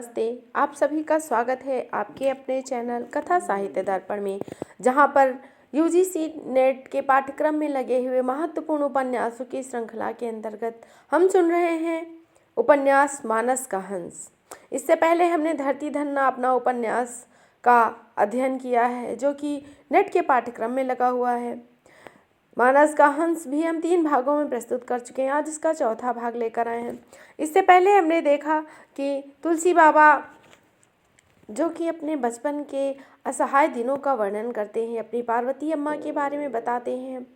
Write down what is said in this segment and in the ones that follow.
नमस्ते। आप सभी का स्वागत है आपके अपने चैनल कथा साहित्य दर्पण में, जहां पर यूजीसी नेट के पाठ्यक्रम में लगे हुए महत्वपूर्ण उपन्यासों की श्रृंखला के अंतर्गत हम सुन रहे हैं उपन्यास मानस का हंस। इससे पहले हमने धरती धन्ना अपना उपन्यास का अध्ययन किया है, जो कि नेट के पाठ्यक्रम में लगा हुआ है। मानस का हंस भी हम 3 भागों में प्रस्तुत कर चुके हैं। आज इसका चौथा भाग लेकर आए हैं। इससे पहले हमने देखा कि तुलसी बाबा, जो कि अपने बचपन के असहाय दिनों का वर्णन करते हैं, अपनी पार्वती अम्मा के बारे में बताते हैं।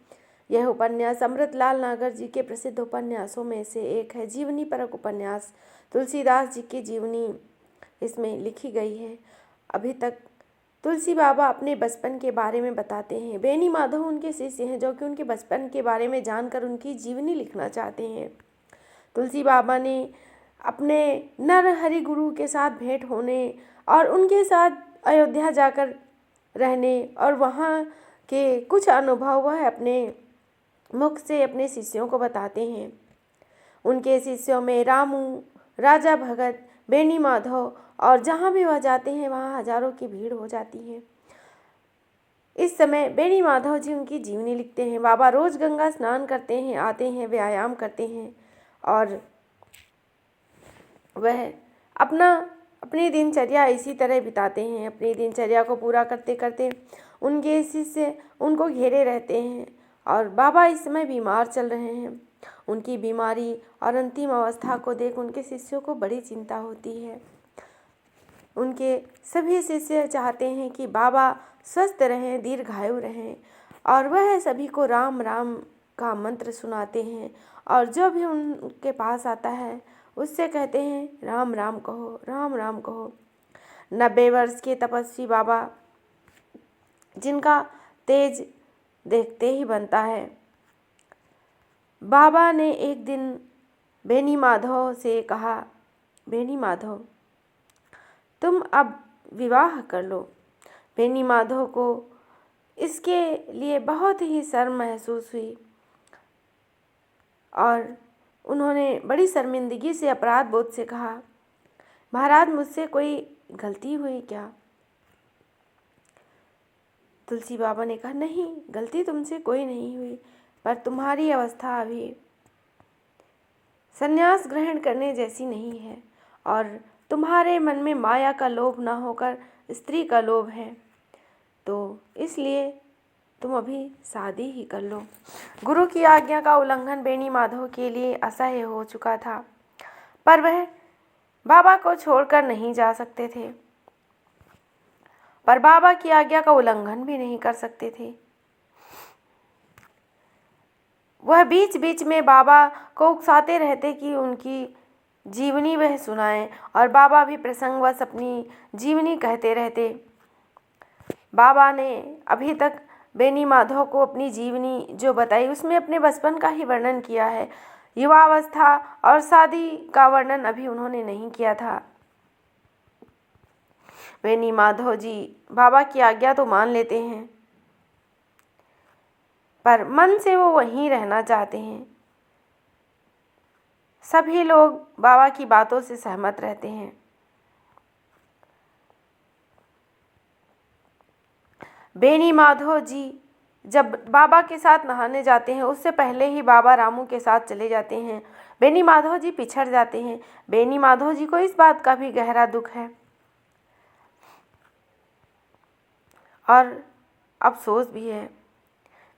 यह उपन्यास अमृतलाल नागर जी के प्रसिद्ध उपन्यासों में से एक है। जीवनी परक उपन्यास, तुलसीदास जी की जीवनी इसमें लिखी गई है। अभी तक तुलसी बाबा अपने बचपन के बारे में बताते हैं। बेनी माधव उनके शिष्य हैं, जो कि उनके बचपन के बारे में जानकर उनकी जीवनी लिखना चाहते हैं। तुलसी बाबा ने अपने नरहरि गुरु के साथ भेंट होने और उनके साथ अयोध्या जाकर रहने और वहाँ के कुछ अनुभव वह अपने मुख से अपने शिष्यों को बताते हैं। उनके शिष्यों में रामू, राजा भगत, बेनी माधव, और जहाँ भी वह जाते हैं वहाँ हजारों की भीड़ हो जाती है। इस समय बेनी माधव जी उनकी जीवनी लिखते हैं। बाबा रोज गंगा स्नान करते हैं, आते हैं, व्यायाम करते हैं और वह अपनी दिनचर्या इसी तरह बिताते हैं। अपनी दिनचर्या को पूरा करते करते उनके शिष्य उनको घेरे रहते हैं और बाबा इस समय बीमार चल रहे हैं। उनकी बीमारी और अंतिम अवस्था को देख उनके शिष्यों को बड़ी चिंता होती है। उनके सभी शिष्य चाहते हैं कि बाबा स्वस्थ रहें, दीर्घायु रहें, और वह सभी को राम राम का मंत्र सुनाते हैं और जो भी उनके पास आता है उससे कहते हैं राम राम कहो, राम राम कहो। 90 वर्ष के तपस्वी बाबा, जिनका तेज देखते ही बनता है, बाबा ने एक दिन बेनी माधव से कहा, बेनी माधव तुम अब विवाह कर लो। बेनी माधव को इसके लिए बहुत ही शर्म महसूस हुई और उन्होंने बड़ी शर्मिंदगी से, अपराध बोध से कहा, महाराज मुझसे कोई गलती हुई क्या? तुलसी बाबा ने कहा, नहीं, गलती तुमसे कोई नहीं हुई, पर तुम्हारी अवस्था अभी संन्यास ग्रहण करने जैसी नहीं है और तुम्हारे मन में माया का लोभ ना होकर स्त्री का लोभ है, तो इसलिए तुम अभी शादी ही कर लो। गुरु की आज्ञा का उल्लंघन बेनी माधव के लिए असह्य हो चुका था, पर वह बाबा को छोड़कर नहीं जा सकते थे, पर बाबा की आज्ञा का उल्लंघन भी नहीं कर सकते थे। वह बीच बीच में बाबा को उकसाते रहते कि उनकी जीवनी वह सुनाएं और बाबा भी प्रसंगवश अपनी जीवनी कहते रहते। बाबा ने अभी तक बेनी माधव को अपनी जीवनी जो बताई उसमें अपने बचपन का ही वर्णन किया है। युवावस्था और शादी का वर्णन अभी उन्होंने नहीं किया था। बेनी माधव जी बाबा की आज्ञा तो मान लेते हैं, पर मन से वो वहीं रहना चाहते हैं। सभी लोग बाबा की बातों से सहमत रहते हैं। बेनी माधव जी जब बाबा के साथ नहाने जाते हैं उससे पहले ही बाबा रामू के साथ चले जाते हैं। बेनी माधव जी पिछड़ जाते हैं। बेनी माधव जी को इस बात का भी गहरा दुख है और अफसोस भी है।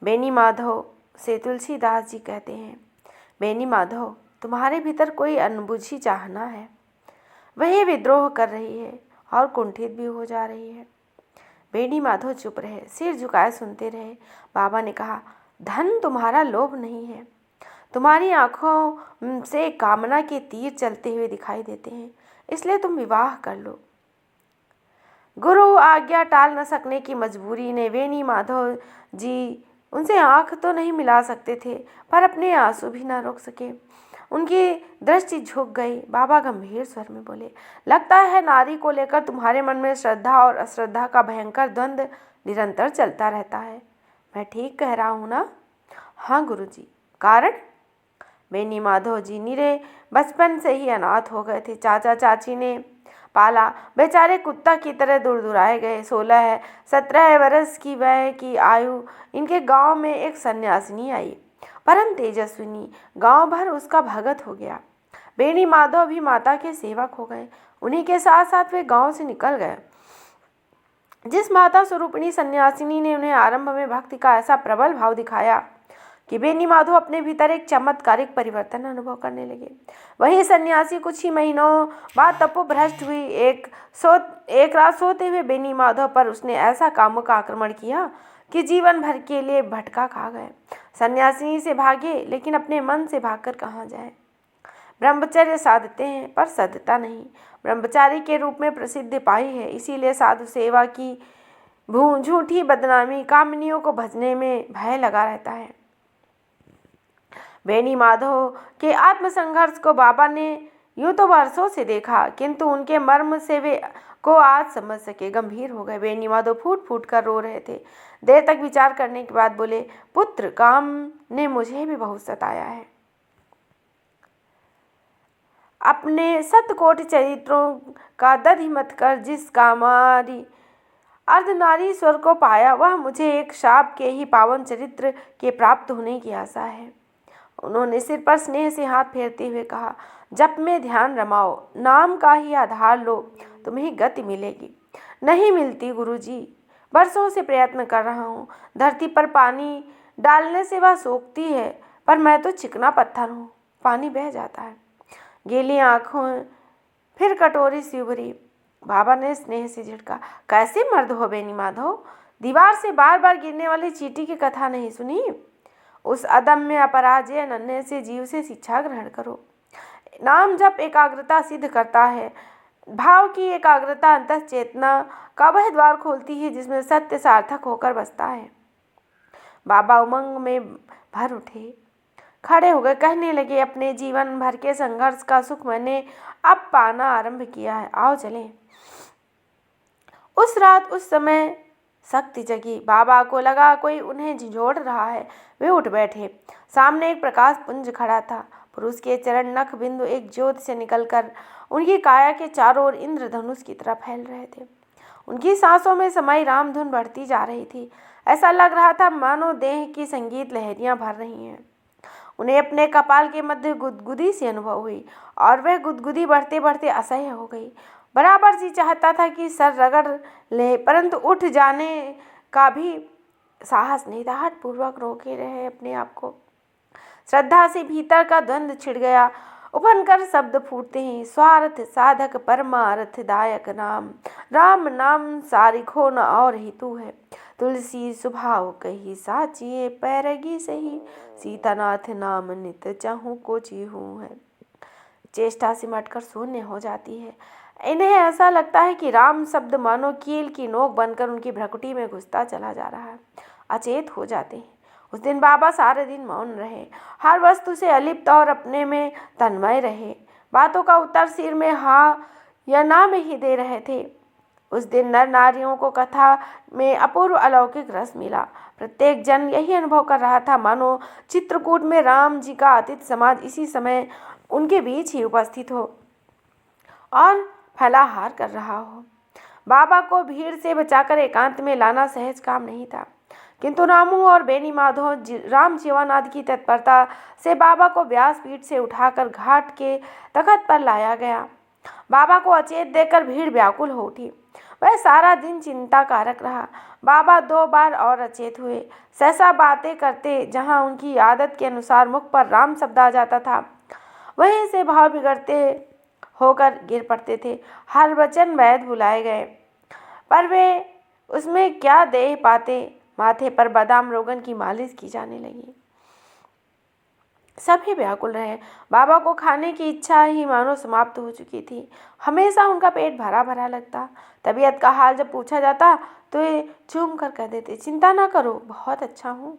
बेनी माधव से तुलसीदास जी कहते हैं, बेनी माधव तुम्हारे भीतर कोई अनबुझी चाहना है, वही विद्रोह कर रही है और कुंठित भी हो जा रही है। बेनी माधव चुप रहे, सिर झुकाए सुनते रहे। बाबा ने कहा, धन तुम्हारा लोभ नहीं है, तुम्हारी आंखों से कामना के तीर चलते हुए दिखाई देते हैं, इसलिए तुम विवाह कर लो। गुरु आज्ञा टाल न सकने की मजबूरी ने बेनी माधव जी उनसे आंख तो नहीं मिला सकते थे, पर अपने आंसू भी न रोक सके। उनकी दृष्टि झुक गई। बाबा गंभीर स्वर में बोले, लगता है नारी को लेकर तुम्हारे मन में श्रद्धा और अश्रद्धा का भयंकर द्वंद्व निरंतर चलता रहता है। मैं ठीक कह रहा हूँ ना? हाँ गुरुजी। कारण? बेनी माधव जी निरे बचपन से ही अनाथ हो गए थे। चाचा चाची ने पाला। बेचारे कुत्ता की तरह दूर दुराए गए। 16-17 वर्ष की वह की आयु इनके गांव में एक सन्यासिनी आई, परम तेजस्विनी। गांव भर उसका भगत हो गया। बेनी माधव भी माता के सेवक हो गए। उन्हीं के साथ साथ वे गांव से निकल गए। जिस माता स्वरूपिणी सन्यासिनी ने उन्हें आरंभ में भक्ति का ऐसा प्रबल भाव दिखाया कि बेनी माधव अपने भीतर एक चमत्कारिक परिवर्तन अनुभव करने लगे, वही सन्यासी कुछ ही महीनों बाद तपोभ्रष्ट हुई। एक रात सोते हुए बेनी माधव पर उसने ऐसा कामुक आक्रमण किया कि जीवन भर के लिए भटका खा गए। सन्यासिनी से भागे, लेकिन अपने मन से भागकर कहाँ जाए। ब्रह्मचर्य साधते हैं पर सधता नहीं। ब्रह्मचारी के रूप में प्रसिद्धि पाई है, इसीलिए साधु सेवा की झूठी बदनामी, कामनियों को भजने में भय लगा रहता है। बेनी माधव के आत्मसंघर्ष को बाबा ने यूं तो वर्षों से देखा, किंतु उनके मर्म से वे को आज समझ सके। गंभीर हो गए। बेनी माधव फूट फूट कर रो रहे थे। देर तक विचार करने के बाद बोले, पुत्र, काम ने मुझे भी बहुत सताया है। अपने सतकोटि चरित्रों का दधिमत कर जिस कामारी अर्धनारीश्वर को पाया, वह मुझे एक शाप के ही पावन चरित्र के प्राप्त होने की आशा है। उन्होंने सिर पर स्नेह से हाथ फेरते हुए कहा, जप में ध्यान रमाओ, नाम का ही आधार लो, तुम्हें गति मिलेगी। नहीं मिलती गुरुजी, बरसों से प्रयत्न कर रहा हूँ। धरती पर पानी डालने से वह सोखती है, पर मैं तो चिकना पत्थर हूँ, पानी बह जाता है। गीली आंखों फिर कटोरी सी उभरी। बाबा ने स्नेह से झिड़का, कैसे मर्द हो बेनी माधव, दीवार से बार बार गिरने वाली चींटी की कथा नहीं सुनी। उस अदम्य अपराजय नन्हे से जीव से शिक्षा ग्रहण करो। नाम जप एकाग्रता सिद्ध करता है। भाव की एकाग्रता अंतः चेतना का वह द्वार खोलती है जिसमें सत्य सार्थक होकर बसता है। बाबा उमंग में भर उठे, खड़े हो गए, कहने लगे, अपने जीवन भर के संघर्ष का सुख मैंने अब पाना आरंभ किया है, आओ चलें। उस रात उस समय शक्ति जगी। बाबा को लगा कोई उन्हें झिझोड़ रहा है। वे उठ बैठे। सामने एक प्रकाश पुंज खड़ा था। पुरुष के चरण नख बिंदु एक ज्योति से निकलकर उनकी काया के चारों ओर इंद्रधनुष की तरह फैल रहे थे। उनकी सांसों में समाई रामधुन बढ़ती जा रही थी। ऐसा लग रहा था मानो देह की संगीत लहरियां भर रही हैं। उन्हें अपने कपाल के मध्य गुदगुदी सी अनुभव हुई और वह गुदगुदी बढ़ते बढ़ते असह्य हो गई। बराबर जी चाहता था कि सर रगड़ ले, परंतु उठ जाने का भी साहस नहीं था। हठ पूर्वक रोके रहे अपने आप को। श्रद्धा से भीतर का द्वंद्व छिड़ गया। उपन कर शब्द फूटते हैं, स्वार्थ साधक परमार्थ दायक नाम, राम नाम सारिखो न और हितु है। तुलसी सुभाव कही साचिए, पैरगी सही, सीतानाथ नाम नित चाहूँ को चीहूँ है। चेष्टा सिमटकर शून्य हो जाती है। इन्हें ऐसा लगता है कि राम शब्द मानो कील की नोक बनकर उनकी भ्रकुटी में घुसता चला जा रहा है। अचेत हो जाते हैं। उस दिन बाबा सारे दिन मौन रहे, हर वस्तु से अलिप्त और अपने में तन्मय रहे। बातों का उत्तर सिर में हाँ या ना में ही दे रहे थे। उस दिन नर नारियों को कथा में अपूर्व अलौकिक रस मिला। प्रत्येक जन यही अनुभव कर रहा था मानो चित्रकूट में राम जी का अतिथि समाज इसी समय उनके बीच ही उपस्थित हो और फलाहार कर रहा हो। बाबा को भीड़ से बचाकर एकांत में लाना सहज काम नहीं था, किंतु रामू और बेनी माधव राम जीवन आदि की तत्परता से बाबा को व्यासपीठ से उठाकर घाट के तख्त पर लाया गया। बाबा को अचेत देखकर भीड़ व्याकुल हो उठी। वह सारा दिन चिंता कारक रहा। बाबा 2 बार और अचेत हुए। सहसा बातें करते, जहाँ उनकी आदत के अनुसार मुख पर राम शब्द आ जाता था, वहीं से भाव बिगड़ते होकर गिर पड़ते थे। हर वचन वैध बुलाए गए, पर वे उसमें क्या देह पाते। माथे पर बादाम रोगन की मालिश की जाने लगी। सभी व्याकुल रहे। बाबा को खाने की इच्छा ही मानो समाप्त हो चुकी थी। हमेशा उनका पेट भरा भरा लगता। तबीयत का हाल जब पूछा जाता तो ये चूम कर कह देते, चिंता ना करो, बहुत अच्छा हूँ।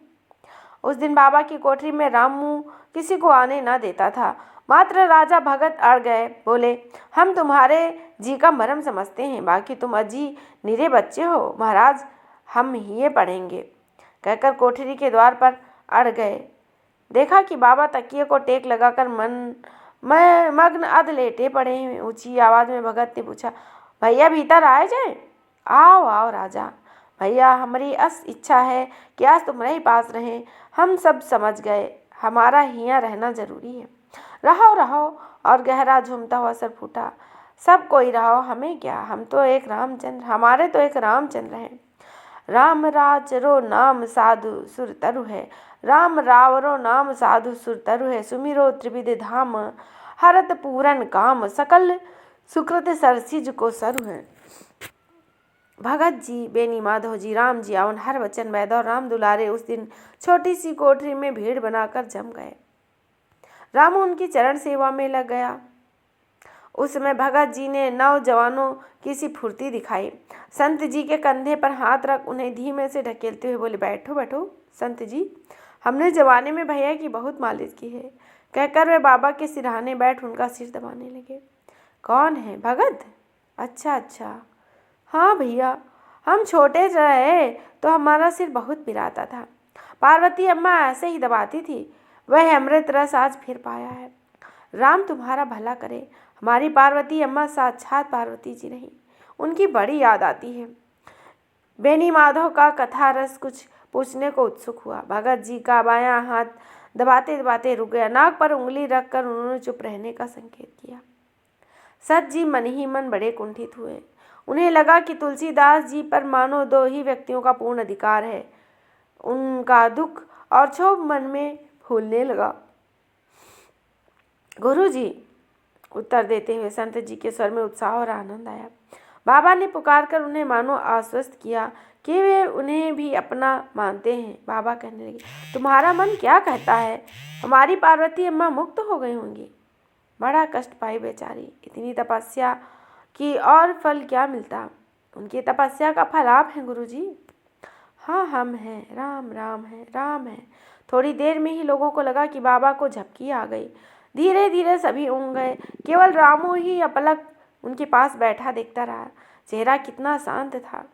उस दिन बाबा की कोठरी में रामू किसी को आने न देता था। मात्र राजा भगत अड़ गए, बोले, हम तुम्हारे जी का मरम समझते हैं, बाकी तुम अजी निरे बच्चे हो, महाराज हम ही पढ़ेंगे, कहकर कोठरी के द्वार पर अड़ गए। देखा कि बाबा तकिए को टेक लगाकर मन मैं मग्न अध लेटे पड़े हैं। ऊंची आवाज में भगत ने पूछा, भैया भीतर आए जाए? आओ आओ राजा। भैया हमारी इच्छा है कि आज तुम्हारे ही पास रहें। हम सब समझ गए, हमारा हियाँ रहना जरूरी है। रहो रहो। और गहरा झूमता हुआ सर फूटा। सब कोई रहो, हमें क्या, हम तो एक रामचंद्र, हमारे तो एक रामचंद्र हैं। राम राज रो नाम साधु सुर तरु है, राम रावरो नाम साधु सुर तरु है। सुमिरो त्रिविध धाम हरत पूरन काम, सकल सुकृत सरसिज को सरु है। भगत जी, बेनी माधव जी, राम जी आवन, हर वचन वैद और राम दुलारे उस दिन छोटी सी कोठरी में भीड़ बनाकर जम गए। रामू उनकी चरण सेवा में लग गया। उस समय भगत जी ने नौजवानों की सी फुर्ती दिखाई। संत जी के कंधे पर हाथ रख उन्हें धीमे से ढकेलते हुए बोले, बैठो बैठो संत जी, हमने जवानी में भैया की बहुत मालिश की है। कहकर वे बाबा के सिरहाने बैठ उनका सिर दबाने लगे। कौन है? भगत? अच्छा अच्छा, हाँ भैया, हम छोटे रहे तो हमारा सिर बहुत पिराता था। पार्वती अम्मा ऐसे ही दबाती थी। वह अमृत रस आज फिर पाया है। राम तुम्हारा भला करे। हमारी पार्वती अम्मा साक्षात पार्वती जी नहीं, उनकी बड़ी याद आती है। बेनी माधव का कथा रस कुछ पूछने को उत्सुक हुआ। भगत जी का बायां हाथ दबाते दबाते रुक गया। नाक पर उंगली रखकर उन्होंने चुप रहने का संकेत किया। सत जी मन ही मन बड़े कुंठित हुए। उन्हें लगा कि तुलसीदास जी पर मानो दो ही व्यक्तियों का पूर्ण अधिकार है। उनका दुख और क्षोभ मन में फूलने लगा। गुरु जी, उत्तर देते हुए संत जी के स्वर में उत्साह और आनंद आया। बाबा ने पुकार कर उन्हें मानो आश्वस्त किया कि वे उन्हें भी अपना मानते हैं। बाबा कहने लगे, तुम्हारा मन क्या कहता है? हमारी पार्वती अम्मा मुक्त हो गई होंगी। बड़ा कष्ट पाई बेचारी, इतनी तपस्या की और फल क्या मिलता? उनकी तपस्या का फल आप हैं गुरुजी। हाँ हम हैं, राम राम है, राम है। थोड़ी देर में ही लोगों को लगा कि बाबा को झपकी आ गई। धीरे धीरे सभी ऊँघ गए। केवल रामू ही अपलक उनके पास बैठा देखता रहा। चेहरा कितना शांत था।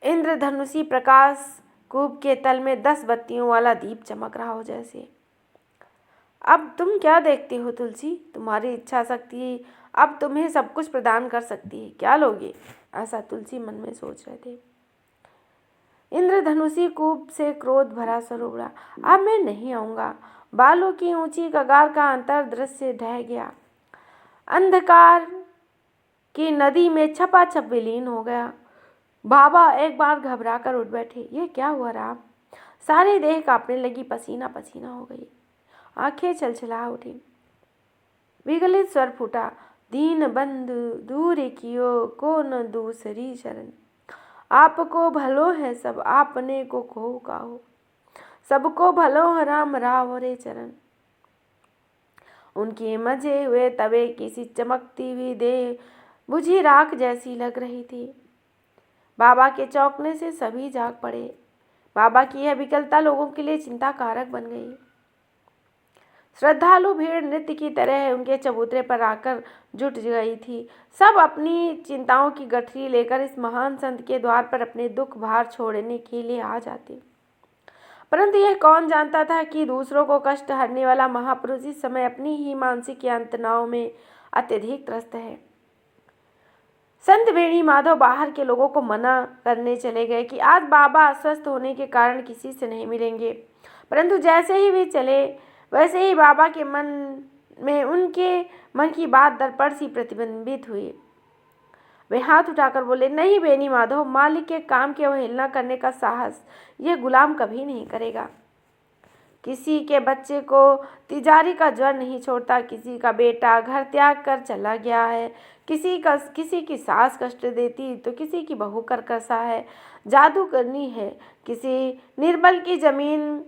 इंद्रधनुषी प्रकाश कूप के तल में 10 बत्तियों वाला दीप चमक रहा हो जैसे। अब तुम क्या देखती हो तुलसी? तुम्हारी इच्छा शक्ति अब तुम्हें सब कुछ प्रदान कर सकती है। क्या लोगे? ऐसा तुलसी मन में सोच रहे थे। इंद्रधनुषी कूप से क्रोध भरा स्वर उबला, अब मैं नहीं आऊँगा। बालों की ऊंची कगार का अंतर दृश्य ढह गया। अंधकार की नदी में छपाछप विलीन हो गया। बाबा एक बार घबरा कर उठ बैठे। ये क्या हुआ राम? सारी देह कांपने लगी, पसीना पसीना हो गई, आंखें छलछला उठी। विगलित स्वर फूटा, दीन बंधु दूर कियो को न दूसरी शरण। आपको भलो है सब, आपने को कहो काहो। सबको भलो है राम राव रे चरण। उनकी मजे हुए तवे किसी चमकती हुई देह बुझी राख जैसी लग रही थी। बाबा के चौंकने से सभी जाग पड़े। बाबा की यह विकलता लोगों के लिए चिंता कारक बन गई। श्रद्धालु भीड़ नृत्य की तरह उनके चबूतरे पर आकर जुट गई थी। सब अपनी चिंताओं की गठरी लेकर इस महान संत के द्वार पर अपने दुख भार छोड़ने के लिए आ जाते। परंतु यह कौन जानता था कि दूसरों को कष्ट हरने वाला महापुरुष इस समय अपनी ही मानसिक यातनाओं में अत्यधिक त्रस्त है। संत बेनी माधव बाहर के लोगों को मना करने चले गए कि आज बाबा अस्वस्थ होने के कारण किसी से नहीं मिलेंगे। परंतु जैसे ही वे चले वैसे ही बाबा के मन में उनके मन की बात दर्पण सी प्रतिबिंबित हुई। वे हाथ उठाकर बोले, नहीं बेनी माधव, मालिक के काम की अवहेलना करने का साहस ये गुलाम कभी नहीं करेगा। किसी के बच्चे को तिजारी का ज्वर नहीं छोड़ता, किसी का बेटा घर त्याग कर चला गया है, किसी की सास कष्ट देती तो किसी की बहू करकसा है, जादू करनी है, किसी निर्बल की जमीन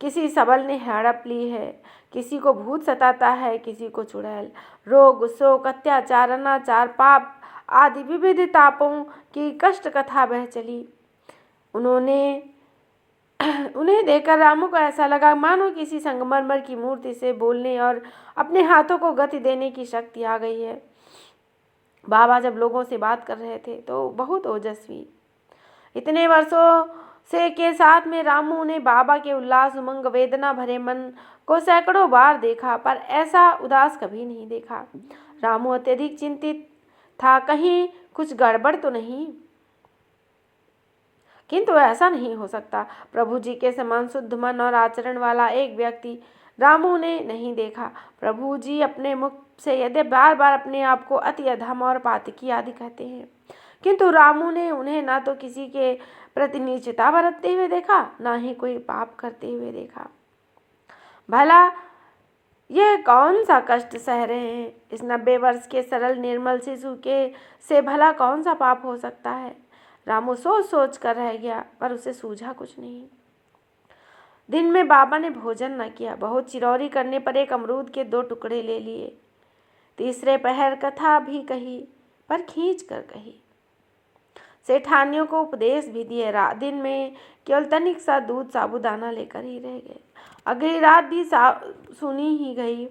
किसी सबल ने हड़प ली है, किसी को भूत सताता है, किसी को चुड़ैल, रोग, शोक, अत्याचार, अनाचार, पाप आदि विविध तापों की कष्ट कथा बह चली। उन्हें देखकर रामू को ऐसा लगा मानो किसी संगमरमर की मूर्ति से बोलने और अपने हाथों को गति देने की शक्ति आ गई है। बाबा जब लोगों से बात कर रहे थे तो बहुत ओजस्वी, इतने वर्षों से के साथ में रामू ने बाबा के उल्लास उमंग वेदना भरे मन को सैकड़ों बार देखा, पर ऐसा उदास कभी नहीं देखा। रामू अत्यधिक चिंतित था, कहीं कुछ गड़बड़ तो नहीं। किंतु ऐसा नहीं हो सकता। प्रभु जी के समान शुद्ध मन और आचरण वाला एक व्यक्ति रामू ने नहीं देखा। प्रभु जी अपने मुख से यदि बार बार अपने आप को अति अधम और पातकी आदि कहते हैं, किंतु रामू ने उन्हें ना तो किसी के प्रति नीचता बरतते हुए देखा, ना ही कोई पाप करते हुए देखा। भला यह कौन सा कष्ट सह रहे हैं? इस 90 वर्ष के सरल निर्मल शिशु के से भला कौन सा पाप हो सकता है? रामू सोच सोच कर रह गया, पर उसे सूझा कुछ नहीं। दिन में बाबा ने भोजन न किया। बहुत चिरौरी करने पर एक अमरूद के 2 टुकड़े ले लिए। तीसरे पहर कथा भी कही, पर खींच कर कही। सेठानियों को उपदेश भी दिए। दिन में केवल तनिक सा दूध साबूदाना लेकर ही रह गए। अगली रात भी सुनी ही गई।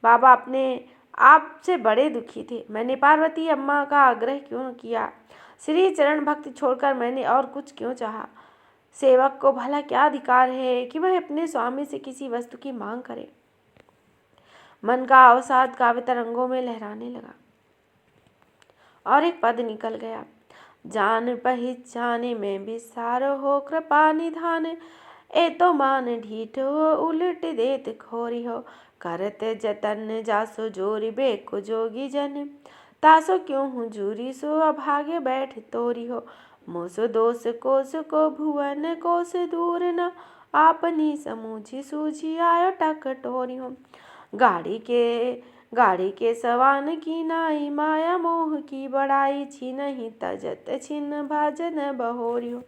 बाबा अपने आप से बड़े दुखी थे। मैंने पार्वती अम्मा का आग्रह क्यों किया? श्री चरण भक्ति छोड़कर मैंने और कुछ क्यों चाहा? सेवक को भला क्या अधिकार है कि वह अपने स्वामी से किसी वस्तु की मांग करे? मन का अवसाद काव्य तरंगों में लहराने लगा और एक पद निकल गया। जान पहचाने में विसार हो, कृपा निधान ए तो मान ढीठ हो, उलट देत खोरी हो, करत जतन जासो जोरी बेको जोगी जन, तासो क्यों हूँ जूरी सो अभागे बैठ तोरी हो, मोसो दोष कोस को भुवन कोस दूर न, आपनी समूझी सूझी आयो टकटोरी हो, गाड़ी के सवान की नाई, माया मोह की बड़ाई, छिनहि तजत छिन भाजन बहोरी हो।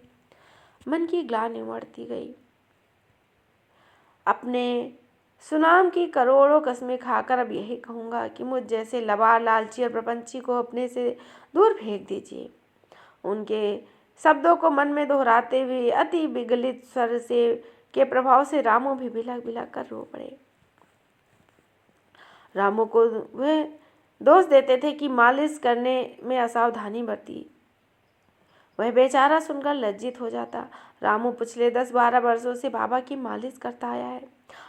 मन की ग्लानि उमड़ती गई। अपने सुनाम की करोड़ों कस्में खाकर अब यही कहूँगा कि मुझ जैसे लबार, लालची और प्रपंची को अपने से दूर फेंक दीजिए। उनके शब्दों को मन में दोहराते हुए अति विगलित स्वर से के प्रभाव से रामू भी बिलख बिलख कर रो पड़े। रामू को वे दोष देते थे कि मालिश करने में असावधानी बरती। वह बेचारा सुनकर लज्जित हो जाता। रामू पिछले 10-12 वर्षों से बाबा की मालिश करता आया है।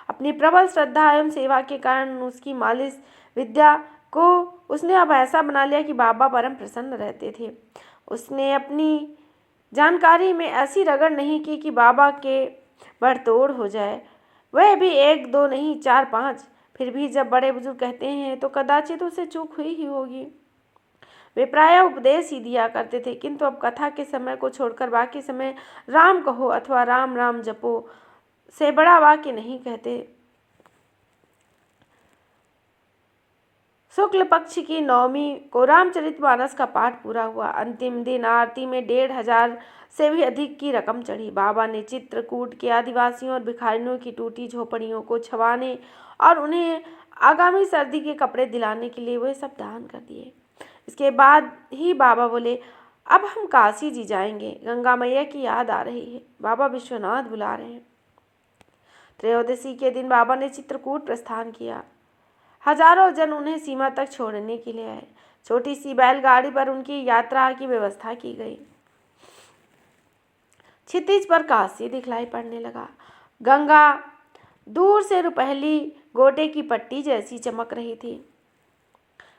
अपनी प्रबल श्रद्धा एवं सेवा के कारण उसकी मालिश विद्या को उसने अब ऐसा बना लिया कि बाबा परम प्रसन्न रहते थे। उसने अपनी जानकारी में ऐसी रगड़ नहीं की कि बाबा के बड़तोड़ हो जाए। वह भी 1-2 नहीं 4-5। फिर भी जब बड़े बुजुर्ग कहते हैं तो कदाचित उसे चूक हुई ही होगी। वे प्रायः उपदेश ही दिया करते थे, किंतु अब कथा के समय को छोड़कर बाकी समय राम कहो अथवा राम राम जपो से बड़ा वाक्य नहीं कहते। शुक्ल पक्ष की नवमी को रामचरितमानस का पाठ पूरा हुआ। अंतिम दिन आरती में 1,500 से भी अधिक की रकम चढ़ी। बाबा ने चित्रकूट के आदिवासियों और भिखारियों की टूटी झोपड़ियों को छवाने और उन्हें आगामी सर्दी के कपड़े दिलाने के लिए वे सब दान कर दिए। इसके बाद ही बाबा बोले, अब हम काशी जी जाएंगे। गंगा मैया की याद आ रही है। बाबा विश्वनाथ बुला रहे हैं। त्रयोदशी के दिन बाबा ने चित्रकूट प्रस्थान किया। हजारों जन उन्हें सीमा तक छोड़ने के लिए आए। छोटी सी बैलगाड़ी पर उनकी यात्रा की व्यवस्था की गई। क्षितिज पर काशी दिखलाई पड़ने लगा। गंगा दूर से रुपहली गोटे की पट्टी जैसी चमक रही थी।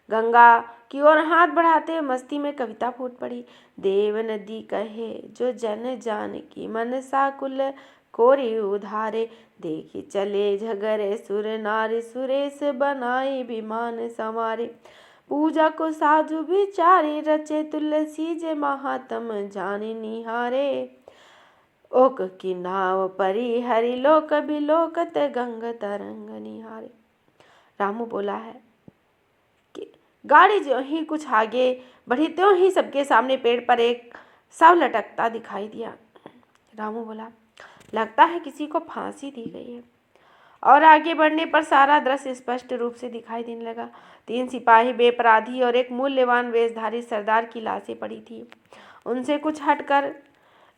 गंगा की ओर हाथ बढ़ाते मस्ती में कविता फूट पड़ी। देव नदी कहे जो जन जान की, मनसा कुल कोरी उधारे, देखी चले झगरे सुर नारी, सुरेश बनाए विमान समारे, पूजा को साजु विचारे, रचे तुलसी जे महात्म जाने निहारे, ओक की नाव परी हरि लोक बिलोकत, गंग तरंग निहारे। रामू बोला है कि गाड़ी जो ही कुछ आगे बढ़ी त्यों ही सबके सामने पेड़ पर एक शव लटकता दिखाई दिया। रामू बोला, लगता है किसी को फांसी दी गई है। और आगे बढ़ने पर सारा दृश्य स्पष्ट रूप से दिखाई देने लगा। 3 सिपाही बेपराधी और एक मूल्यवान वेशधारी सरदार की लाशें पड़ी थी। उनसे कुछ हटकर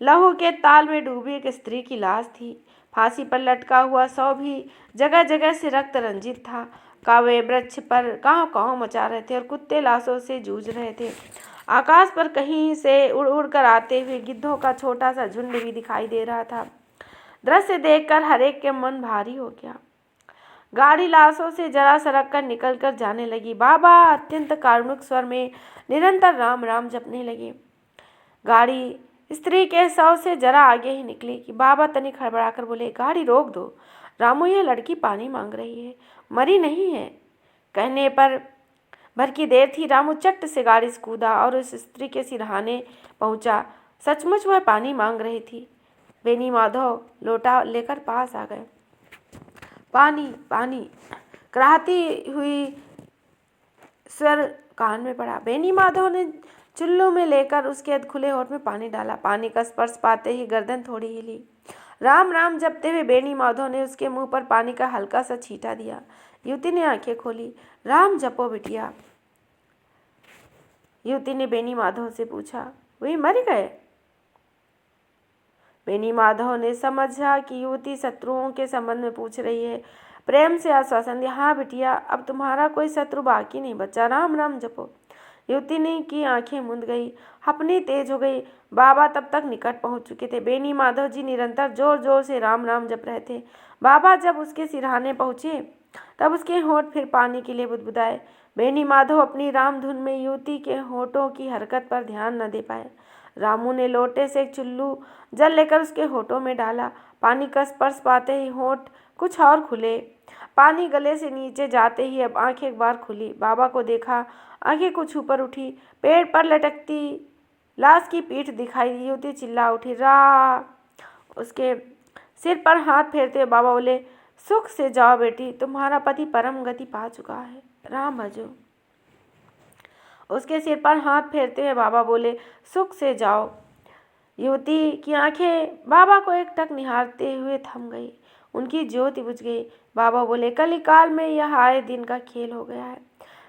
लहू के ताल में डूबी एक स्त्री की लाश थी। फांसी पर लटका हुआ शव भी जगह जगह से रक्त रंजित था। कौवे वृक्ष पर कांव कांव मचा रहे थे और कुत्ते लाशों से जूझ रहे थे। आकाश पर कहीं से उड़ उड़ कर आते हुए गिद्धों का छोटा सा झुंड भी दिखाई दे रहा था। दृश्य देखकर हरेक के मन भारी हो गया। गाड़ी लाशों से जरा सरक कर निकल कर जाने लगी। बाबा अत्यंत कारुणिक स्वर में निरंतर राम राम जपने लगे। गाड़ी स्त्री के शव से जरा आगे ही निकली कि बाबा तनिक हड़बड़ाकर बोले, गाड़ी रोक दो रामू, यह लड़की पानी मांग रही है, मरी नहीं है। कहने पर भर की देर थी। रामू चट से गाड़ी से कूदा और उस स्त्री के सिरहाने पहुंचा। सचमुच वह पानी मांग रही थी। बेनी माधव लोटा लेकर पास आ गए। पानी पानी कराहती हुई स्वर कान में पड़ा। बेनी माधव ने चुल्लू में लेकर उसके खुले होठ में पानी डाला। पानी का स्पर्श पाते ही गर्दन थोड़ी हिली। राम राम जपते हुए बेनी माधव ने उसके मुंह पर पानी का हल्का सा छींटा दिया। युवती ने आंखें खोली। राम जपो बिटिया, युवती ने बेनी माधव से पूछा। वे मर गए? बेनी माधव ने समझा कि युवती शत्रुओं के संबंध में पूछ रही है। प्रेम से आश्वासन दिया, हाँ बिटिया, अब तुम्हारा कोई शत्रु बाकी नहीं बचा, राम राम जपो। युवती ने की आंखें मूंद गई, अपनी तेज हो गई। बाबा तब तक निकट पहुंच चुके थे। बेनी माधव जी निरंतर जोर जोर से राम राम जप रहे थे। बाबा जब उसके सिरहाने पहुंचे तब उसके होंठ फिर पानी के लिए बुदबुदाए। बेनी माधव अपनी राम धुन में युवती के होठों की हरकत पर ध्यान न दे पाए। रामू ने लोटे से एक चुल्लू जल लेकर उसके होठों में डाला। पानी का स्पर्श पाते ही होंठ कुछ और खुले। पानी गले से नीचे जाते ही अब आंखें एक बार खुली। बाबा को देखा, आंखें कुछ ऊपर उठी। पेड़ पर लटकती लाश की पीठ दिखाई दी। युवती चिल्ला उठी, रा। उसके सिर पर हाथ फेरते हुए बाबा बोले, सुख से जाओ बेटी, तुम्हारा पति परम गति पा चुका है, राम भजो। उसके सिर पर हाथ फेरते हुए बाबा बोले, सुख से जाओ। युवती की आंखें बाबा को एकटक निहारते हुए थम गई। उनकी ज्योति बुझ गई। बाबा बोले, कलिकाल में यह आए दिन का खेल हो गया है।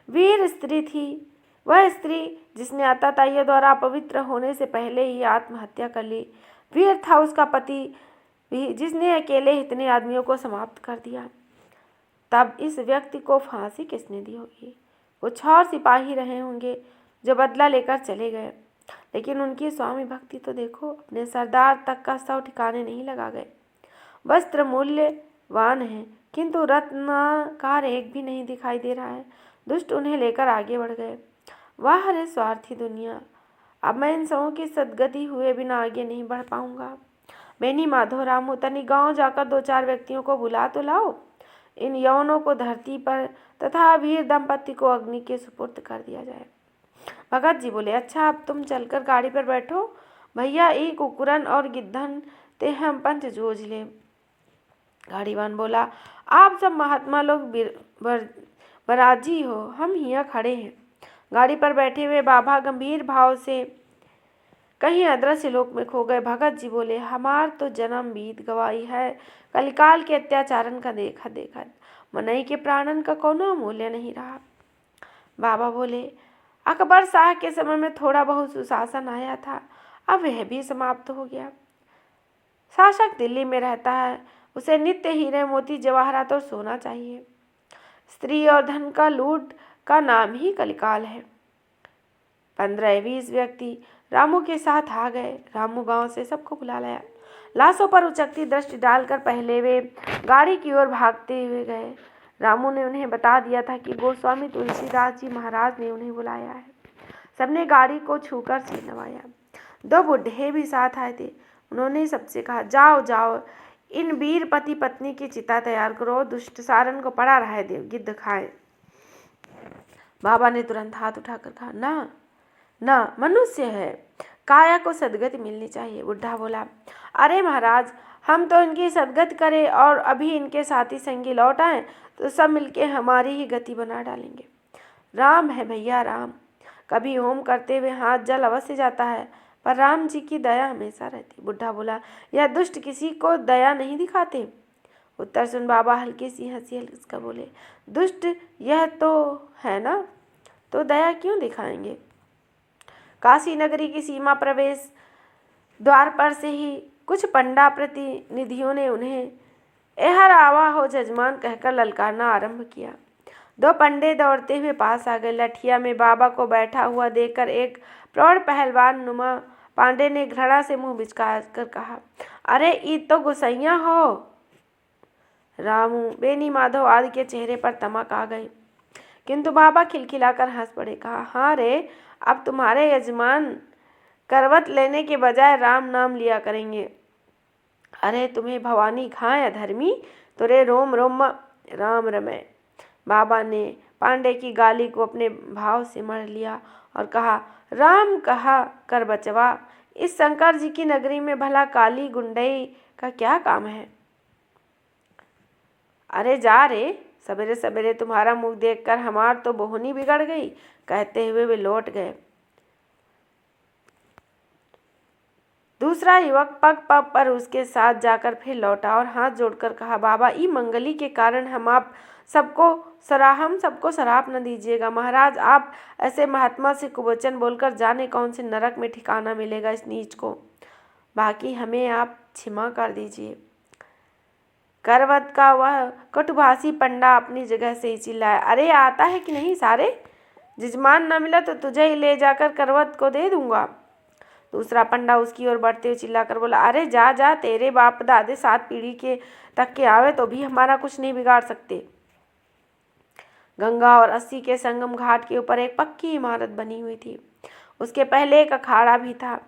वीर स्त्री थी वह स्त्री जिसने आताताइयों द्वारा अपवित्र होने से पहले ही आत्महत्या कर ली। वीर था उसका पति भी जिसने अकेले इतने आदमियों को समाप्त कर दिया। तब इस व्यक्ति को फांसी किसने दी होगी? कुछ और सिपाही रहे होंगे जो बदला लेकर चले गए, लेकिन उनकी स्वामी भक्ति तो देखो, अपने सरदार तक का शव ठिकाने नहीं लगा गए। वस्त्र मूल्यवान है किंतु रत्नाकार एक भी नहीं दिखाई दे रहा है। दुष्ट उन्हें लेकर आगे बढ़ गए। वाह रे स्वार्थी दुनिया, अब मैं इन सबों की सदगति हुए बिना आगे नहीं बढ़ पाऊंगा। बेनी माधव, रामू, तनी गांव जाकर दो चार व्यक्तियों को बुला तो लाओ। इन यौनों को धरती पर तथा वीर दंपति को अग्नि के सुपुर्द कर दिया जाए। भगत जी बोले, अच्छा अब तुम चलकर गाड़ी पर बैठो भैया, ई कुकुरन और गिद्धन ते हम पंच जोज ले। गाड़ीवान बोला, आप सब महात्मा लोग बराजी हो, हम हिया खड़े हैं। गाड़ी पर बैठे हुए बाबा गंभीर भाव से कहीं अदृश्य लोक में खो गए। भगत जी बोले, हमार तो जन्म बीत गवाई है, कलिकाल के अत्याचारन का देखा देखा मनई के प्राणन का कोनो मूल्य नहीं रहा। बाबा बोले, अकबर शाह के समय में थोड़ा बहुत सुशासन आया था, अब वह भी समाप्त हो गया। शासक दिल्ली में रहता है, उसे नित्य हीरे मोती जवाहरात और सोना चाहिए। स्त्री और धन का लूट का नाम ही कलिकाल है। 15-20 व्यक्ति रामू के साथ आ गए। रामू गांव से सबको बुला लाया। लाशों पर उचकती दृष्टि डालकर पहले वे गाड़ी की ओर भागते हुए गए। रामू ने उन्हें बता दिया था कि गोस्वामी तुलसीदास जी महाराज ने उन्हें बुलाया है। सबने गाड़ी को छूकर सिर नवाया। 2 बुढ़े भी साथ आए थे। उन्होंने सबसे कहा, जाओ जाओ, इन वीर पति पत्नी की चिता तैयार करो, दुष्ट सारन को पड़ा रहे दे, गिद्ध खाए। बाबा ने तुरंत हाथ उठाकर कहा, ना ना, मनुष्य है, काया को सदगति मिलनी चाहिए। बुढ़ा बोला, अरे महाराज, हम तो इनकी सदगति करें और अभी इनके साथी संगी लौट आए तो सब मिलके हमारी ही गति बना डालेंगे। राम है भैया, राम। कभी होम करते हुए हाथ जल अवश्य जाता है, पर राम जी की दया हमेशा रहती। बुढ़ा बोला, यह दुष्ट किसी को दया नहीं दिखाते। उत्तर सुन बाबा हल्की सी हंसी हल्का बोले, दुष्ट यह तो है ना, तो दया क्यों दिखाएंगे। काशी नगरी की सीमा प्रवेश द्वार पर से ही कुछ पंडा प्रतिनिधियों ने उन्हें एहर आवा हो जजमान कहकर ललकारना आरंभ किया। दो पंडे दौड़ते हुए पास आ गए। लठिया में बाबा को बैठा हुआ देखकर एक प्रौढ़ पहलवान नुमा पांडे ने घृणा से मुंह बिचका कर कहा, अरे ई तो गुसैया हो। रामू, बेनी माधव आदि के चेहरे पर तमक आ गई, किंतु बाबा खिलखिलाकर हंस पड़े। कहा, हाँ रे, अब तुम्हारे यजमान करवत लेने के बजाय राम नाम लिया करेंगे। अरे तुम्हें भवानी घाय अधर्मी, तुरे रोम रोम राम रमे। बाबा ने पांडे की गाली को अपने भाव से मढ़ लिया और कहा, राम कहा कर बचवा, इस शंकर जी की नगरी में भला काली गुंडई का क्या काम है। अरे जा रे, सवेरे सवेरे तुम्हारा मुख देखकर हमार तो बोहनी बिगड़ गई। कहते हुए वे लौट गए। दूसरा युवक पग पग पर उसके साथ जाकर फिर लौटा और हाथ जोड़कर कहा, बाबा, ई मंगली के कारण हम सबको शराप न दीजिएगा। महाराज, आप ऐसे महात्मा से कुवचन बोलकर जाने कौन से नरक में ठिकाना मिलेगा इस नीच को। बाकी हमें आप क्षमा कर दीजिए। करवत का वह कटुभाषी पंडा अपनी जगह से ही चिल्लाया, अरे आता है कि नहीं सारे, जजमान न मिला तो तुझे ही ले जाकर करवत को दे दूंगा। दूसरा पंडा उसकी ओर बढ़ते हुए चिल्लाकर बोला, अरे जा जा, तेरे बाप दादे 7 पीढ़ी के तक के आवे तो भी हमारा कुछ नहीं बिगाड़ सकते। गंगा और अस्सी के संगम घाट के ऊपर एक पक्की इमारत बनी हुई थी। उसके पहले एक अखाड़ा भी था।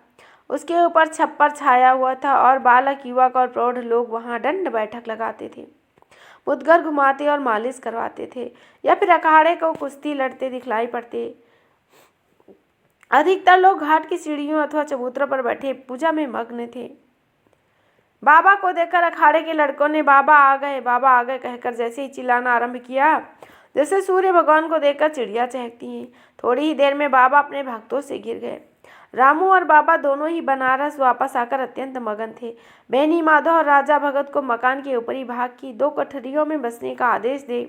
उसके ऊपर छप्पर छाया हुआ था और बालक, युवक और प्रौढ़ लोग वहां दंड बैठक लगाते थे, मुद्गर घुमाते और मालिश करवाते थे या फिर अखाड़े को कुश्ती लड़ते दिखलाई पड़ते। अधिकतर लोग घाट की सीढ़ियों अथवा चबूतरों पर बैठे पूजा में मग्न थे। बाबा को देखकर अखाड़े के लड़कों ने बाबा आ गए कहकर जैसे ही चिल्लाना आरंभ किया, जैसे सूर्य भगवान को देखकर चिड़िया चहकती हैं। थोड़ी ही देर में बाबा अपने भक्तों से घिर गए। रामू और बाबा दोनों ही बनारस वापस आकर अत्यंत मगन थे। बेनी माधव और राजा भगत को मकान के ऊपरी भाग की 2 कोठरियों में बसने का आदेश दे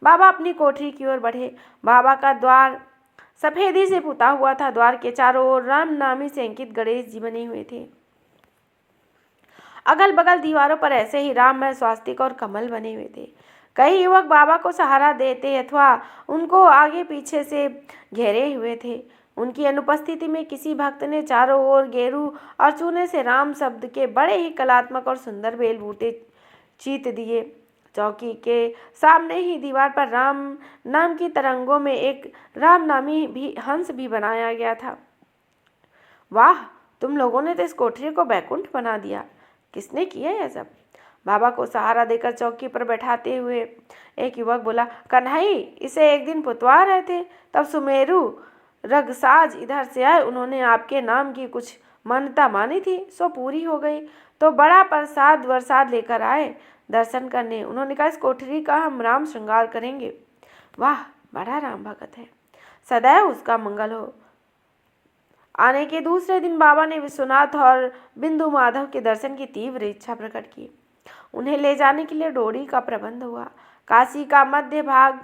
बाबा अपनी कोठरी की ओर बढ़े। बाबा का द्वार सफेदी से पुता हुआ था। द्वार के चारों ओर राम नामी से अंकित गणेश जी बने हुए थे। अगल बगल दीवारों पर ऐसे ही राममय स्वास्तिक और कमल बने हुए थे। कई युवक बाबा को सहारा देते अथवा उनको आगे पीछे से घेरे हुए थे। उनकी अनुपस्थिति में किसी भक्त ने चारों ओर गेरू और चूने से राम शब्द के बड़े ही कलात्मक और सुंदर बेल बूटे चीत दिए। चौकी के सामने ही दीवार पर राम नाम की तरंगों में एक राम नामी भी हंस भी बनाया गया था। वाह, तुम लोगों ने तो इस कोठरी को बैकुंठ बना दिया। किसने किया यह सब? बाबा को सहारा देकर चौकी पर बैठाते हुए एक युवक बोला, कन्हई, इसे एक दिन पुतवा रहे थे, तब सुमेरु रगसाज इधर से आए। उन्होंने आपके नाम की कुछ मान्यता मानी थी, सो पूरी हो गई, तो बड़ा प्रसाद वरसाद लेकर आए दर्शन करने। उन्होंने कहा, इस कोठरी का हम राम श्रृंगार करेंगे। वाह, बड़ा राम भगत है, सदैव उसका मंगल हो। आने के दूसरे दिन बाबा ने विश्वनाथ और बिंदु माधव के दर्शन की तीव्र इच्छा प्रकट की। उन्हें ले जाने के लिए डोरी का प्रबंध हुआ। काशी का मध्य भाग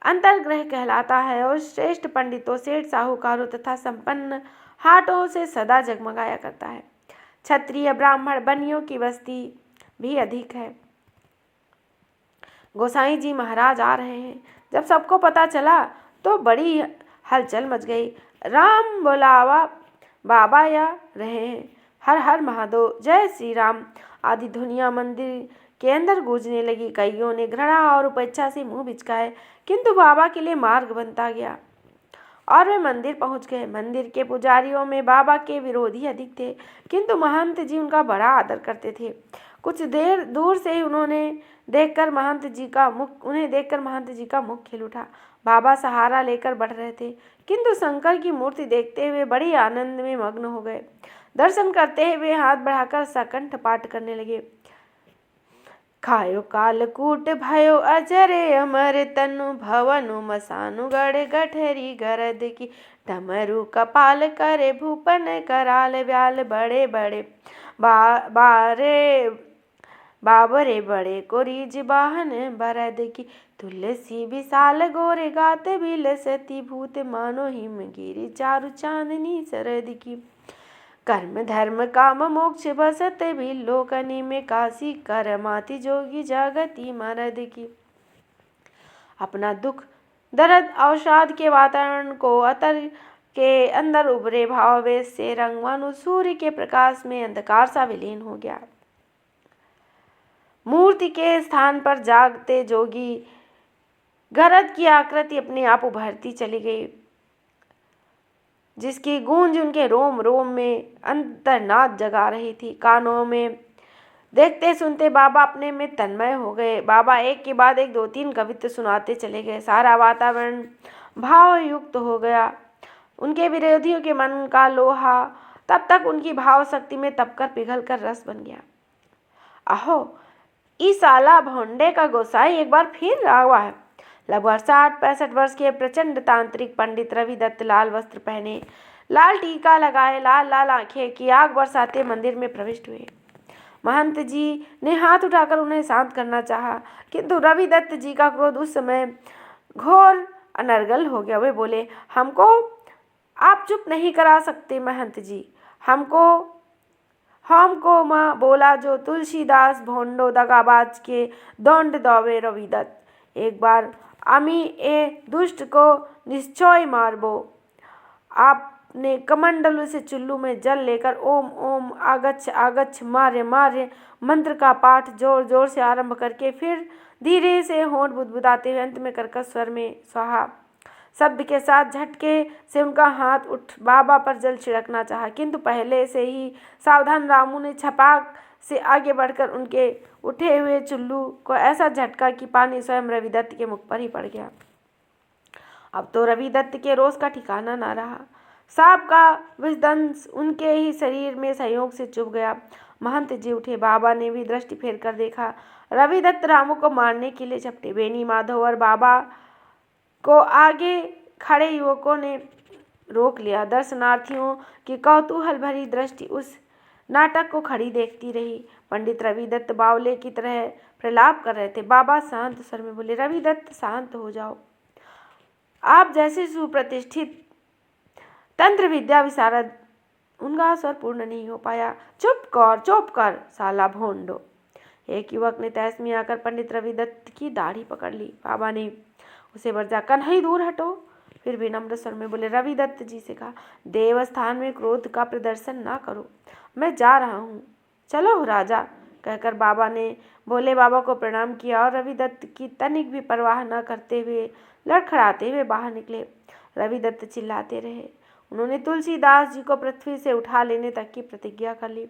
अंतर्ग्रह कहलाता है और श्रेष्ठ पंडितों, सेठ, साहूकारों तथा संपन्न हाटों से सदा जगमगाया करता है। क्षत्रिय, ब्राह्मण, बनियों की बस्ती भी अधिक है। गोसाई जी महाराज आ रहे हैं। जब सबको पता चला तो बड़ी हलचल मच गई। राम बोलावा, बाबा या रहे हैं, हर हर महादेव, जय श्री राम आदि ध्वनियाँ मंदिर के अंदर गूंजने लगी। कईयों ने घृणा और उपेक्षा से मुंह बिचकाए, किंतु बाबा के लिए मार्ग बनता गया और वे मंदिर पहुंच गए। मंदिर के पुजारियों में बाबा के विरोधी अधिक थे, किंतु महंत जी उनका बड़ा आदर करते थे। कुछ देर दूर से ही उन्हें देखकर महंत जी का मुख खिल उठा। बाबा सहारा लेकर बढ़ रहे थे, किंतु शंकर की मूर्ति देखते हुए बड़ी आनंद में मग्न हो गए। दर्शन करते हुए हाथ बढ़ाकर सकंठ पाठ करने लगे। खायो कालकूट भयो अजरे अमर तनु भवनु मसानु गढ़ गठरी गरद की डमरू कपाल करे भूपन कराल व्याल बड़े बड़े बाबरे बड़े को रीज बाहन बरद की तुलसी विशाल गोरे गात बिलसती भूत मानो हिमगिरी चारु चांदनी शरद की कर्म धर्म काम मोक्ष बसत भी लोकनी में काशी कर माति जोगी जगती मरद की। अपना दुख दर्द अवसाद के वातावरण को अतर के अंदर उभरे भावावेश से रंग मानो सूर्य के प्रकाश में अंधकार सा विलीन हो गया। मूर्ति के स्थान पर जागते जोगी गरज की आकृति अपने आप उभरती चली गई, जिसकी गूंज उनके रोम रोम में अंतर्नाद जगा रही थी। कानों में देखते सुनते बाबा अपने में तन्मय हो गए। बाबा एक के बाद एक 2-3 कवित्व सुनाते चले गए। सारा वातावरण भाव युक्त हो गया। उनके विरोधियों के मन का लोहा तब तक उनकी भाव शक्ति में तपकर पिघल कर रस बन गया। अहो, इस साला भोंडे का गोसाई एक बार फिर आवा है। लगभग 60-65 वर्ष के प्रचंड तांत्रिक पंडित रविदत्त लाल वस्त्र पहने, लाल टीका लगाए, लाल लाल आंखें की आग बरसाते मंदिर में प्रविष्ट हुए। महंत जी ने हाथ उठाकर उन्हें शांत करना चाहा, किंतु रविदत्त जी का क्रोध उस समय घोर अनर्गल हो गया। वे बोले, हमको आप चुप नहीं करा सकते महंत जी। हमको माँ बोला जो तुलसीदास भोंडो दगाबाज के दंड दौवे रविदत्त। एक बार आमी ए दुष्ट को निश्चय मारबो। आपने कमंडलू से चुल्लू में जल लेकर ओम ओम आगच्छ आगच्छ मार्य मार्य मंत्र का पाठ जोर जोर से आरंभ करके फिर धीरे से होंठ बुदबुदाते हुए अंत में कर्कश स्वर में स्वाहा शब्द के साथ झटके से उनका हाथ उठ बाबा पर जल छिड़कना चाहा, किंतु पहले से ही सावधान रामू ने छपाक से आगे बढ़कर उनके उठे हुए चुल्लू को ऐसा झटका कि पानी स्वयं रविदत्त के मुख पर ही पड़ गया। अब तो रविदत्त के रोष का ठिकाना न रहा। सांप का विषदंश उनके ही शरीर में संयोग से चुभ गया। महंत जी उठे। बाबा ने भी दृष्टि फेर कर देखा। रविदत्त रामू को मारने के लिए झपटे। बेनी माधव और बाबा को आगे खड़े युवकों ने रोक लिया। दर्शनार्थियों की कौतूहल भरी दृष्टि उस नाटक को खड़ी देखती रही। पंडित रविदत्त बावले की तरह प्रलाप कर रहे थे। बाबा शांत स्वर में बोले, रविदत्त शांत हो जाओ। आप जैसे सुप्रतिष्ठित तंत्र विद्या विशारद। उनका स्वर पूर्ण नहीं हो पाया। चुप कर साला भोंडो। एक युवक ने तहस में आकर पंडित रविदत्त की दाढ़ी पकड़ ली। बाबा ने उसे बरजा, कन्हई दूर हटो। फिर भी नम्र स्वर में बोले, रविदत्त जी से कहा, देवस्थान में क्रोध का प्रदर्शन ना करो, मैं जा रहा हूँ, चलो राजा। कहकर बाबा ने भोले बाबा को प्रणाम किया और रविदत्त की तनिक भी परवाह न करते हुए लड़खड़ाते हुए बाहर निकले। रविदत्त चिल्लाते रहे। उन्होंने तुलसीदास जी को पृथ्वी से उठा लेने तक की प्रतिज्ञा कर ली।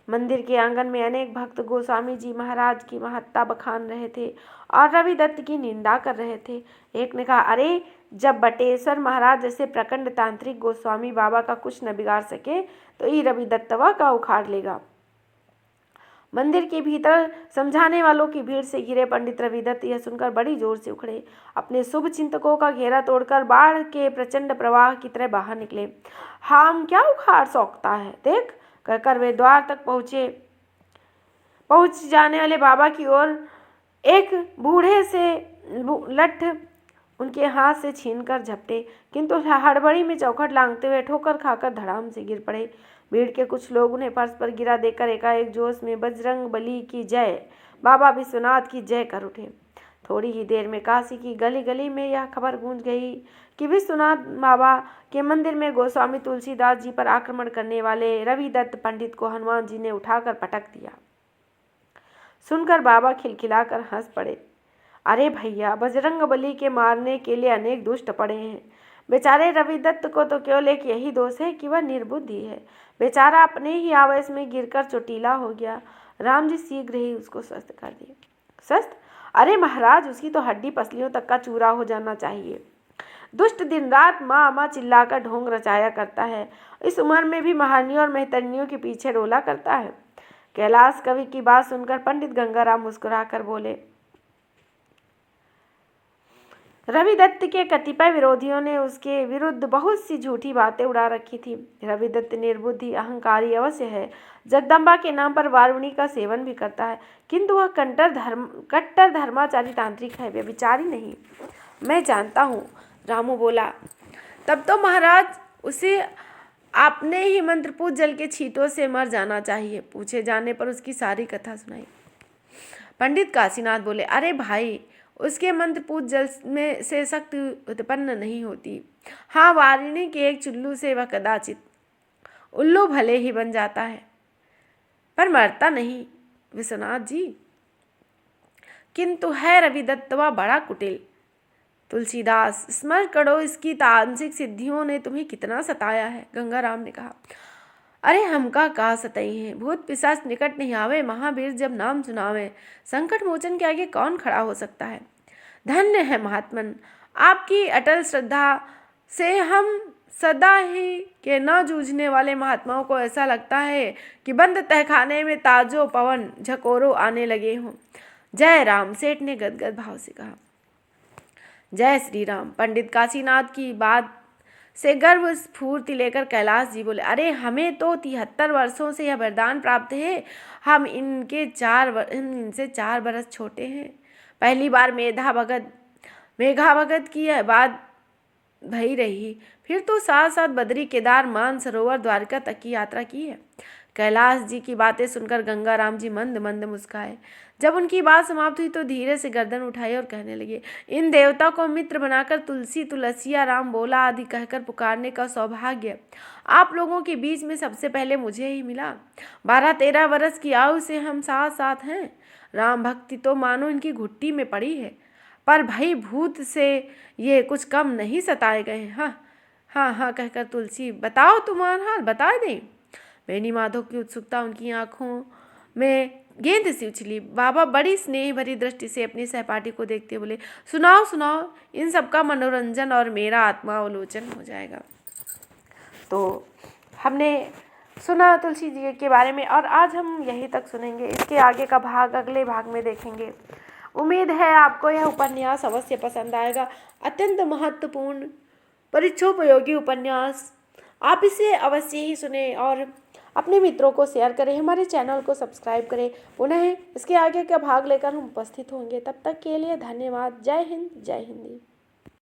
मंदिर के आंगन में अनेक भक्त गोस्वामी जी महाराज की महत्ता बखान रहे थे और रविदत्त की निंदा कर रहे थे। एक ने कहा, अरे जब बटेश्वर महाराज जैसे प्रकंड तांत्रिक गोस्वामी बाबा का कुछ न बिगाड़ सके तो ये रविदत्तवा का उखाड़ लेगा। मंदिर के भीतर समझाने वालों की भीड़ से घिरे पंडित रविदत्त यह सुनकर बड़ी जोर से उखड़े। अपने शुभ चिंतकों का घेरा तोड़कर बाढ़ के प्रचंड प्रवाह की तरह बाहर निकले। हम क्या उखाड़ सकता है देख, कहकर वे द्वार तक पहुंच जाने वाले बाबा की ओर एक बूढ़े से लठ उनके हाथ से छीनकर झपटे, किंतु हड़बड़ी में चौखट लांघते हुए ठोकर खाकर धड़ाम से गिर पड़े। भीड़ के कुछ लोग उन्हें फर्श पर गिरा देकर एकाएक जोश में बजरंग बली की जय, बाबा विश्वनाथ की जय कर उठे। थोड़ी ही देर में काशी की गली गली में यह खबर गूंज गई कि विश्वनाथ बाबा के मंदिर में गोस्वामी तुलसीदास जी पर आक्रमण करने वाले रविदत्त पंडित को हनुमान जी ने उठाकर पटक दिया। सुनकर बाबा खिलखिलाकर हंस पड़े। अरे भैया, बजरंग बली के मारने के लिए अनेक दुष्ट पड़े हैं। बेचारे रविदत्त को तो केवल एक यही दोष है कि वह निर्बुद्धि है। बेचारा अपने ही आवेश में गिरकर चोटीला हो गया। राम जी शीघ्र ही उसको स्वस्थ कर दिए। स्वस्थ? अरे महाराज, उसकी तो हड्डी पसलियों तक का चूरा हो जाना चाहिए। दुष्ट दिन रात माँ माँ चिल्लाकर ढोंग रचाया करता है। इस उम्र में भी महानियों और मेहतरनियों के पीछे रोला करता है। कैलाश कवि की बात सुनकर पंडित गंगाराम मुस्कुराकर बोले, रविदत्त के कतिपय विरोधियों ने उसके विरुद्ध बहुत सी झूठी बातें उड़ा रखी थी। रविदत्त निर्बुद्धि अहंकारी अवश्य है, जगदम्बा के नाम पर वारुणी का सेवन भी करता है, किंतु वह कट्टर धर्माचारी तांत्रिक है, व्यभिचारी नहीं। मैं जानता हूँ, रामू बोला। तब तो महाराज उसे आपने ही मंत्रपूत जल के छींटों से मर जाना चाहिए। पूछे जाने पर उसकी सारी कथा सुनाई। पंडित काशीनाथ बोले, अरे भाई, उसके मंत्रपूत जल में से शक्ति उत्पन्न नहीं होती। हाँ, वारिणी के एक चुल्लू से वह कदाचित उल्लू भले ही बन जाता है, पर मरता नहीं विश्वनाथ जी। किंतु है रविदत्त वह बड़ा कुटिल। तुलसीदास, स्मरण करो इसकी तांत्रिक सिद्धियों ने तुम्हें कितना सताया है। गंगाराम ने कहा, अरे हमका का सतई है, भूत पिशाच निकट नहीं आवे, महावीर जब नाम सुनावे, संकट मोचन के आगे कौन खड़ा हो सकता है। धन्य है महात्मन, आपकी अटल श्रद्धा से हम सदा ही के न जूझने वाले महात्माओं को ऐसा लगता है कि बंद तहखाने में ताजो पवन झकोरो आने लगे हों। जय राम, सेठ ने गदगद भाव से कहा। जय श्री राम। पंडित काशीनाथ की बात से गर्व स्फूर्ति लेकर कैलाश जी बोले, अरे हमें तो 73 वर्षों से यह वरदान प्राप्त है, हम इनसे 4 बरस छोटे हैं। पहली बार मेघा भगत की यह बात भई रही, फिर तो साथ साथ बद्री, केदार, मानसरोवर, द्वारका तक की यात्रा की है। कैलाश जी की बातें सुनकर गंगाराम जी मंद मंद मुस्काए। जब उनकी बात समाप्त हुई तो धीरे से गर्दन उठाई और कहने लगे, इन देवता को मित्र बनाकर तुलसी, तुलसिया, राम, बोला आदि कहकर पुकारने का सौभाग्य आप लोगों के बीच में सबसे पहले मुझे ही मिला। 12-13 वर्ष की आयु से हम साथ साथ हैं। राम भक्ति तो मानो इनकी घुट्टी में पड़ी है, पर भाई भूत से ये कुछ कम नहीं सताए गए। हाँ हाँ हाँ कहकर तुलसी, बताओ तुम्हारा हाल, बता दें। बेनी माधव की उत्सुकता उनकी आंखों में गेंद सी उछली। बाबा बड़ी स्नेह भरी दृष्टि से अपनी सहपाठी को देखते बोले, सुनाओ सुनाओ, इन सबका मनोरंजन और मेरा आत्मावलोचन हो जाएगा। तो हमने सुना तुलसी जी के बारे में, और आज हम यहीं तक सुनेंगे। इसके आगे का भाग अगले भाग में देखेंगे। उम्मीद है आपको यह उपन्यास अवश्य पसंद आएगा। अत्यंत महत्वपूर्ण, परीक्षोपयोगी उपन्यास। आप इसे अवश्य ही सुने और अपने मित्रों को शेयर करें, हमारे चैनल को सब्सक्राइब करें। पुनः इसके आगे का भाग लेकर हम उपस्थित होंगे। तब तक के लिए धन्यवाद। जय हिंद, जय हिंदी।